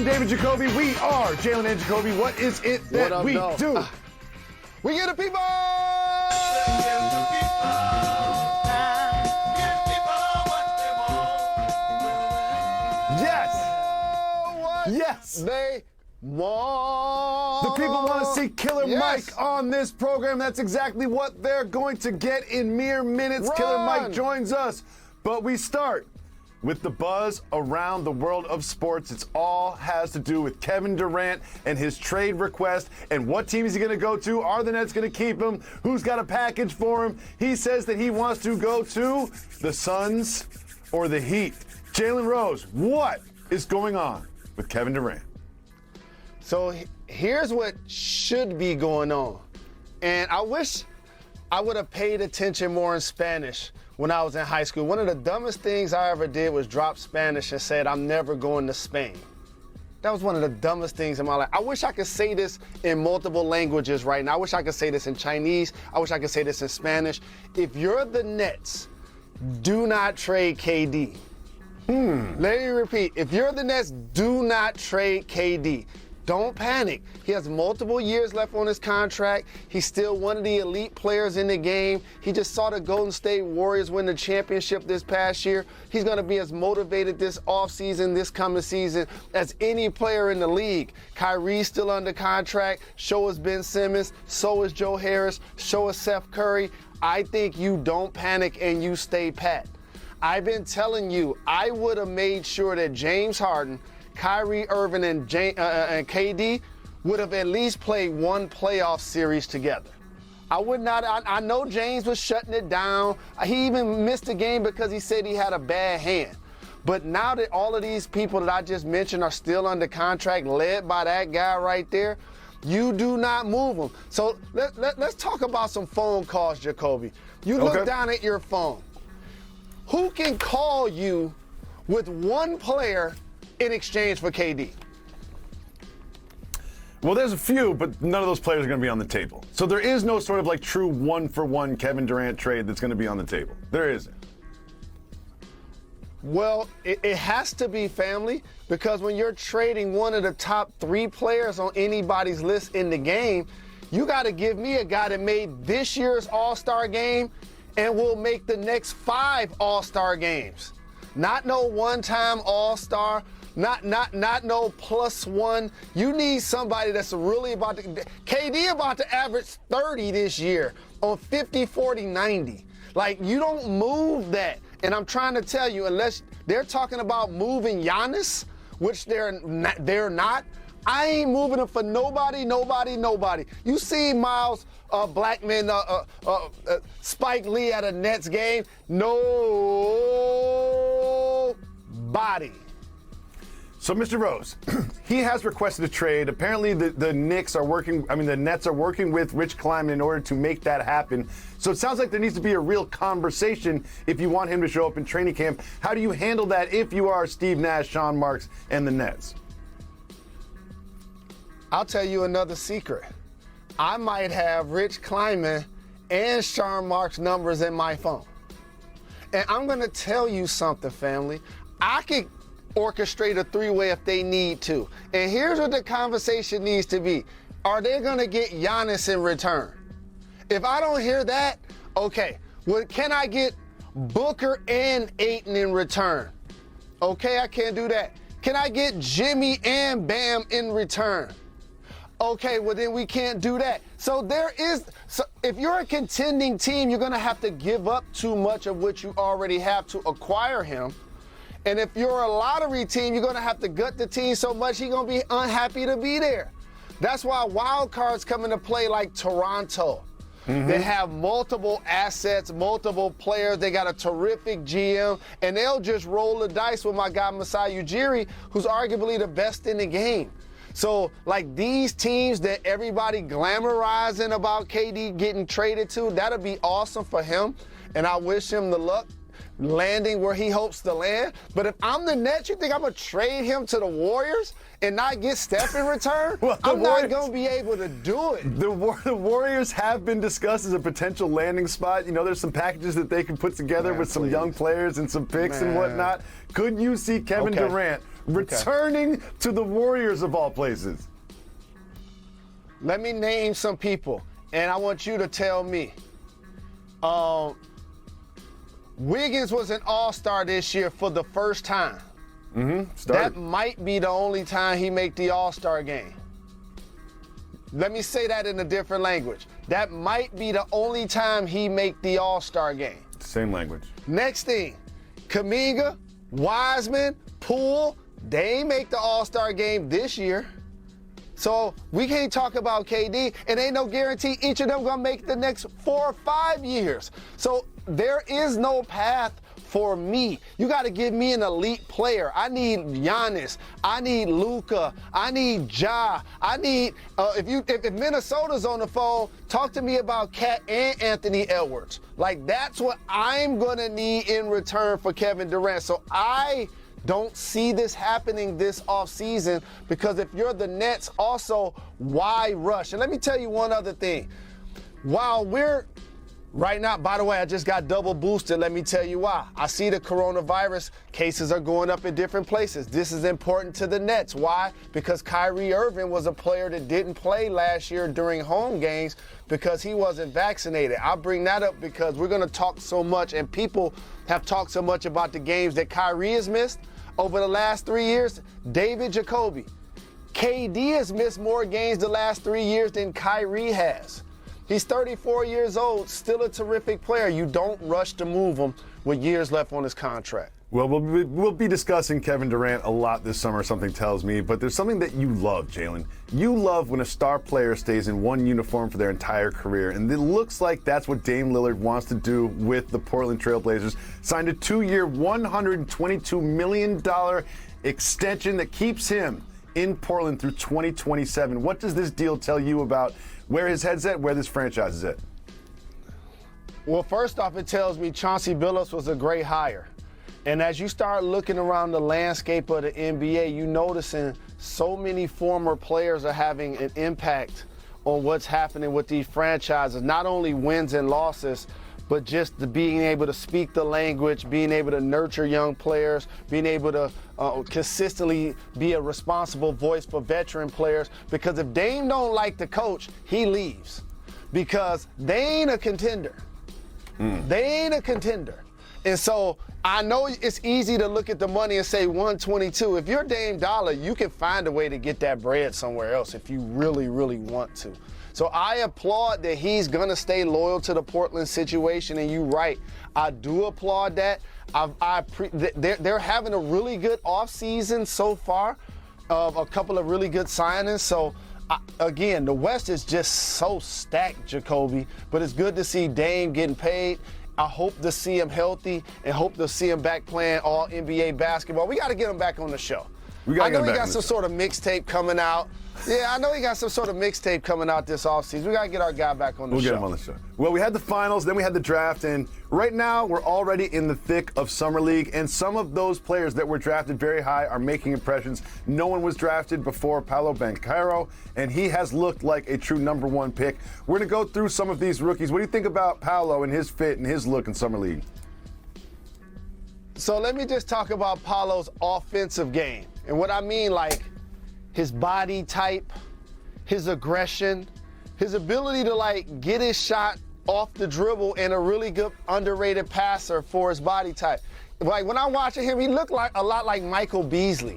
David Jacoby. We are Jalen and Jacoby. What is it that we do? We get the people! Yes. They want. The people want to see Killer Yes. Mike on this program. That's exactly what they're going to get in mere minutes. Run. Killer Mike joins us. But we start with the buzz around the world of sports. It all has to do with Kevin Durant and his trade request and what team is he going to go to? Are the Nets going to keep him? Who's got a package for him? He says that he wants to go to the Suns or the Heat. Jalen Rose, what is going on with Kevin Durant? So here's what should be going on. And I wish I would have paid attention more in Spanish when I was in high school. One of the dumbest things I ever did was drop Spanish and said, I'm never going to Spain. That was one of the dumbest things in my life. I wish I could say this in multiple languages right now. I wish I could say this in Chinese. I wish I could say this in Spanish. If you're the Nets, do not trade KD. Let me repeat. If you're the Nets, do not trade KD. Don't panic. He has multiple years left on his contract. He's still one of the elite players in the game. He just saw the Golden State Warriors win the championship this past year. He's going to be as motivated this offseason, this coming season, as any player in the league. Kyrie's still under contract. So is Ben Simmons. So is Joe Harris. So is Seth Curry. I think you don't panic and you stay pat. I've been telling you, I would have made sure that James Harden, Kyrie Irving, and KD would have at least played one playoff series together. I would not. I know James was shutting it down. He even missed a game because he said he had a bad hand. But now that all of these people that I just mentioned are still under contract, led by that guy right there, you do not move them. So let's talk about some phone calls, Jacoby. You look down at your phone. Who can call you with one player in exchange for KD? Well, there's a few, but none of those players are going to be on the table. So there is no sort of like true one-for-one Kevin Durant trade that's going to be on the table. There isn't. Well, it has to be, family, because when you're trading one of the top 3 players on anybody's list in the game, you got to give me a guy that made this year's All-Star game and will make the next 5 All-Star games. Not no one-time All-Star, not no +1. You need somebody that's really about to. KD about to average 30 this year on 50, 40, 90. Like, you don't move that. And I'm trying to tell you, unless they're talking about moving Giannis, which they're not. I ain't moving him for nobody. You see Miles Blackman, Spike Lee at a Nets game? Nobody. So, Mr. Rose, he has requested a trade. Apparently, the Nets are working with Rich Kleiman in order to make that happen. So it sounds like there needs to be a real conversation if you want him to show up in training camp. How do you handle that if you are Steve Nash, Sean Marks, and the Nets? I'll tell you another secret. I might have Rich Kleiman and Sean Marks' numbers in my phone. And I'm going to tell you something, family. I could orchestrate a 3-way if they need to. And here's what the conversation needs to be. Are they going to get Giannis in return? If I don't hear that, okay. Well, can I get Booker and Ayton in return? Okay, I can't do that. Can I get Jimmy and Bam in return? Okay, well then we can't do that. So if you're a contending team, you're gonna have to give up too much of what you already have to acquire him. And if you're a lottery team, you're gonna have to gut the team so much he's gonna be unhappy to be there. That's why wild cards come into play like Toronto. They have multiple assets, multiple players. They got a terrific GM, and they'll just roll the dice with my guy Masai Ujiri, who's arguably the best in the game. So, like, these teams that everybody glamorizing about KD getting traded to, that'll be awesome for him, and I wish him the luck landing where he hopes to land. But if I'm the Nets, you think I'm going to trade him to the Warriors and not get Steph in return? Well, I'm not going to be able to do it. The Warriors have been discussed as a potential landing spot. You know, there's some packages that they can put together with some young players and some picks and whatnot. Could you see Kevin Durant returning to the Warriors of all places. Let me name some people, and I want you to tell me. Wiggins was an all-star this year for the first time. That might be the only time he make the all-star game. Let me say that in a different language. That might be the only time he make the all-star game. Same language. Next thing, Kuminga, Wiseman, Poole, they ain't make the all-star game this year. So we can't talk about KD, and ain't no guarantee each of them gonna make the next 4 or 5 years. So there is no path for me. You got to give me an elite player. I need Giannis. I need Luka. I need Ja. I need if Minnesota's on the phone, talk to me about Cat and Anthony Edwards. Like, that's what I'm gonna need in return for Kevin Durant. So I don't see this happening this offseason, because if you're the Nets, also, why rush? And let me tell you one other thing. While we're right now, by the way, I just got double boosted. Let me tell you why. I see the coronavirus cases are going up in different places. This is important to the Nets. Why? Because Kyrie Irving was a player that didn't play last year during home games because he wasn't vaccinated. I bring that up because we're going to talk so much, and people have talked so much about the games that Kyrie has missed over the last 3 years. David Jacoby. KD has missed more games the last 3 years than Kyrie has. He's 34 years old, still a terrific player. You don't rush to move him with years left on his contract. Well, we'll be discussing Kevin Durant a lot this summer, something tells me, but there's something that you love, Jalen. You love when a star player stays in one uniform for their entire career, and it looks like that's what Dame Lillard wants to do with the Portland Trail Blazers. Signed a 2-year, $122 million extension that keeps him in Portland through 2027. What does this deal tell you about where his head's at, where this franchise is at? Well, first off, it tells me Chauncey Billups was a great hire. And as you start looking around the landscape of the NBA, you noticing so many former players are having an impact on what's happening with these franchises, not only wins and losses, but just being able to speak the language, being able to nurture young players, being able to consistently be a responsible voice for veteran players. Because if Dame don't like the coach, he leaves. Because they ain't a contender. They ain't a contender. And so I know it's easy to look at the money and say 122. If you're Dame Dollar, you can find a way to get that bread somewhere else if you really, really want to. So I applaud that he's going to stay loyal to the Portland situation, and you're right. I do applaud that. They're having a really good offseason so far, a couple of really good signings. So, again, the West is just so stacked, Jacoby, but it's good to see Dame getting paid. I hope to see him healthy and hope to see him back playing all NBA basketball. We got to get him back on the show. I know he got some sort of mixtape coming out. Yeah, I know he got some sort of mixtape coming out this offseason. We got to get our guy back on the show. We'll get him on the show. Well, we had the finals, then we had the draft, and right now we're already in the thick of Summer League, and some of those players that were drafted very high are making impressions. No one was drafted before Paolo Banchero, and he has looked like a true number one pick. We're going to go through some of these rookies. What do you think about Paolo and his fit and his look in Summer League? So let me just talk about Paolo's offensive game. And what I mean, like, his body type, his aggression, his ability to, like, get his shot off the dribble, and a really good underrated passer for his body type. Like, when I'm watching him, he looked like a lot like Michael Beasley.